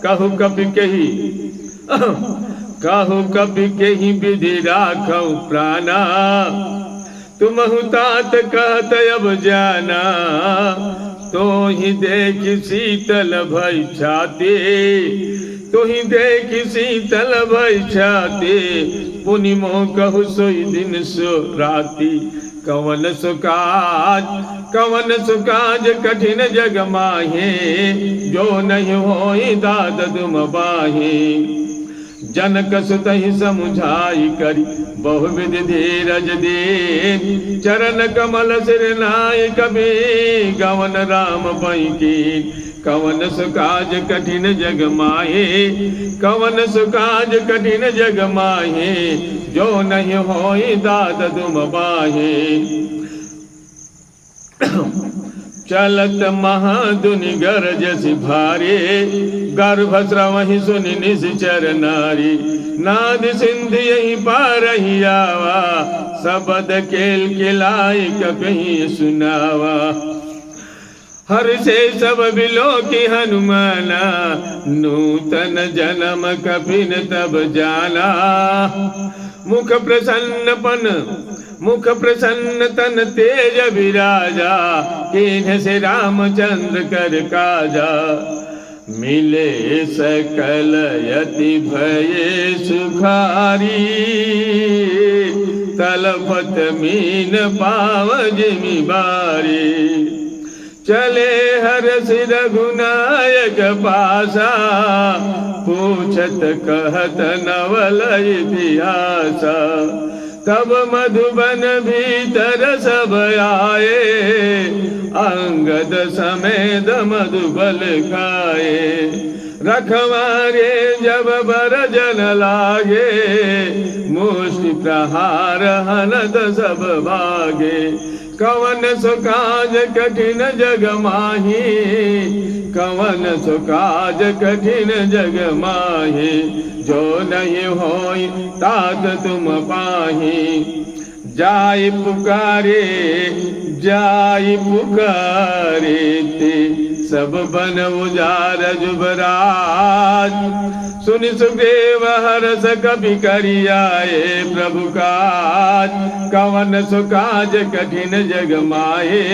कहु कपि कही कहु कपि कही विधि राखौ प्राणा। तुमहु तात कहत अब जाना, तो ही देख शीतल भई छाती। तुहि देखि शीतल भय छाती, पुनि मोह कहु सोई दिन सो राती। कवन सुकाज कठिन जग माहे, जो नहीं होई दाद तुम बाहे। जनक सुतहि समुझाई करी, बहुविध धीरज दीन। चरण कमल सिर नाय कबी, गवन राम पई कीन। कवन सुकाज कठिन जग माहे, कवन सुकाज कठिन जग माहे, जो नहीं होई दाद तुम बाहे। चलत महादुनि गरजसि भारी, गर्भ स्रवहि सुनि निश्चर नारी। नाद सिंधु यही पारहि आवा, सबद केल किलाई कपहि सुनावा। हर से सब बिलो की हनुमाना, नूतन जन्म कपिन तब जाना। मुख प्रसन्न तन तेज विराजा, कीन्ह से रामचंद्र कर काजा। मिले सकल यति भये सुखारी, तलपत मीन पाव जिमि बारी। चले हरष रघुनायक पासा, पूछत कहत नवल इतिहासा। तब मधुबन भीतर सब आए, अंगद समेत मधुबल खाए। रखवारे जब बरजन लागे, मुष्टि प्रहार हनत सब भागे। कवन सुकाज कठिन जग माही, कवन सुकाज कठिन जग माही, जो नहीं होई तात तुम पाही। जाई पुकारे ते, सब बन उजार जुबराज। सुनि सुग्रीव हरष कपि करि आए, प्रभु काज। कवन सुकाज कठिन जग माहे,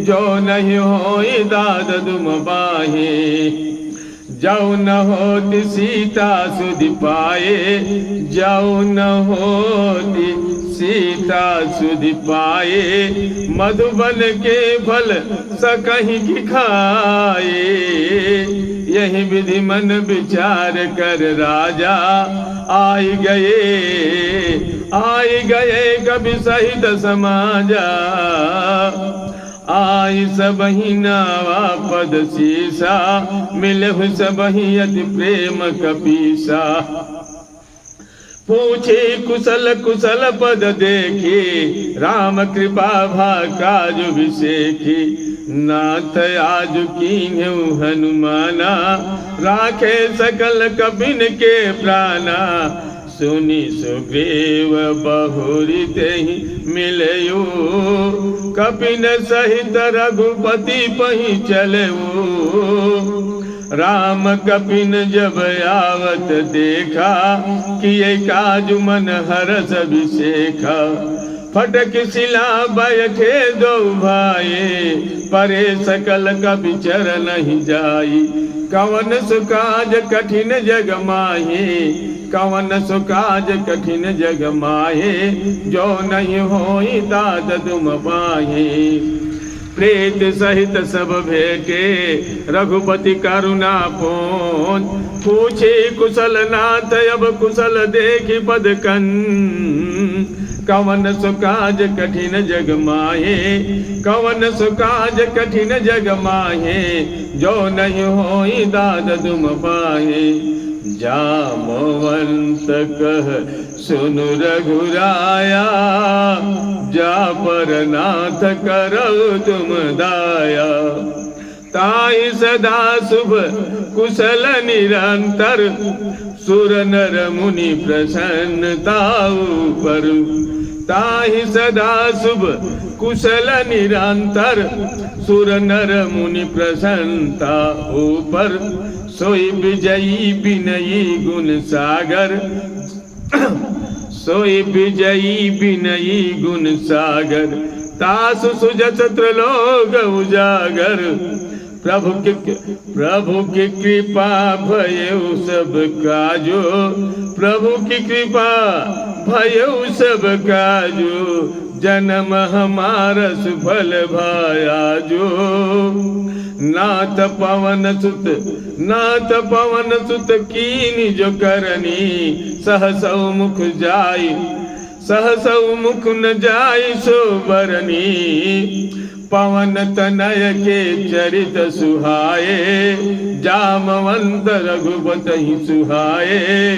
जो नहीं होई दाद तुम बाहे। जाऊ न होती सीता सुधि पाए, जाऊ न होती सीता सुधि पाए। मधुबन के फल सकहि की खाए, यही विधि मन विचार कर राजा। आई गए कभी सहित समाजा, आई सबहि नावा पद सीसा। मिलहु सबहि अति प्रेम कपीसा। पूछे कुशल पद देखी, राम कृपा भा काज विसेखी। नाथ आज कीन्हु हनुमाना, राखे सकल कपिन के प्राणा। सुनि सुग्रीव बहुरी तेहि मिलयु, कपिन सहित रघुपति पहि चलऊ। राम कपिन जब आवत देखा, किए काजु मन हरष अभिषेखा। फटक शिला बैठे दो भाई, परे सकल कपि चर नहीं जाई। कवन सुकाज कठिन जग माहे, कवन सुकाज कठिन जग माहे। जो नहीं होई दाद तुम बाहे। प्रेत सहित सब भेटे, रघुपति करुणा पोन। पूछे कुशल नाथ अब कुशल देखि पद कन। कवन सुकाज कठिन जग माहे, कवन सुकाज कठिन जग माहे। जो नहीं होई दाद तुम पाहे। जामवंत कह सुनु रघुराया, जा पर नाथ करौ तुम दाया। ताई सदा शुभ कुशल निरंतर, सुर नर मुनि प्रसन्नताऊ पर। ताहि सदा शुभ कुशल निरंतर, सुर नर मुनि प्रसन्नता ऊपर। सोई विजयी विनयी गुण सागर, सोई विजयी विनयी गुण सागर। तासु सुजस त्रिलोक उजागर, प्रभु की कृपा भयउ सब काजो, प्रभु की कृपा भयउ सब काजो, जन्म हमारा सुफल भायाजो। नाथ पवन सुत कीनी जो करनी, सहसौ मुख जाई सहसौ मुख न जाई सो बरनी। पवन तनय के चरित सुहाए, जामवंत रघुपति सुहाए।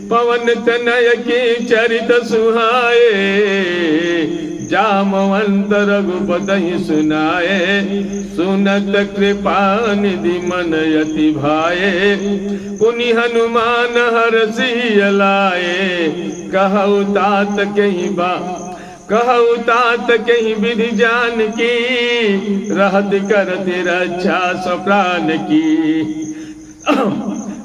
पवन तनय के चरित सुहाए, जामवंत रघुपति सुनाए। सुनत कृपा निधि मन यति भाए, पुनि हनुमान हरषि लाए। कहु तात कहीं विधि जान की, रहत करति रक्षा स्वप्राण की।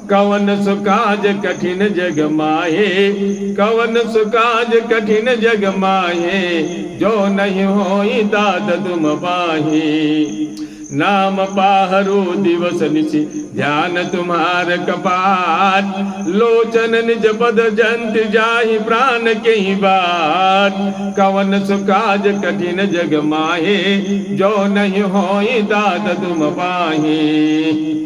कवन सुकाज कठिन जग माहे, कवन सुकाज कठिन जग माहे। जो नहीं होई दाद तुम पाही, नाम पाहरो दिवस निशि ध्यान तुम्हार कपाट। लोचन निज पद जंत जाहि प्राण के बात। कवन सुकाज कठिन जग माहे, जो नहीं होई दाद तुम पाही।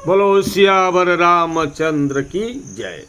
बोलो सियावर रामचंद्र की जय।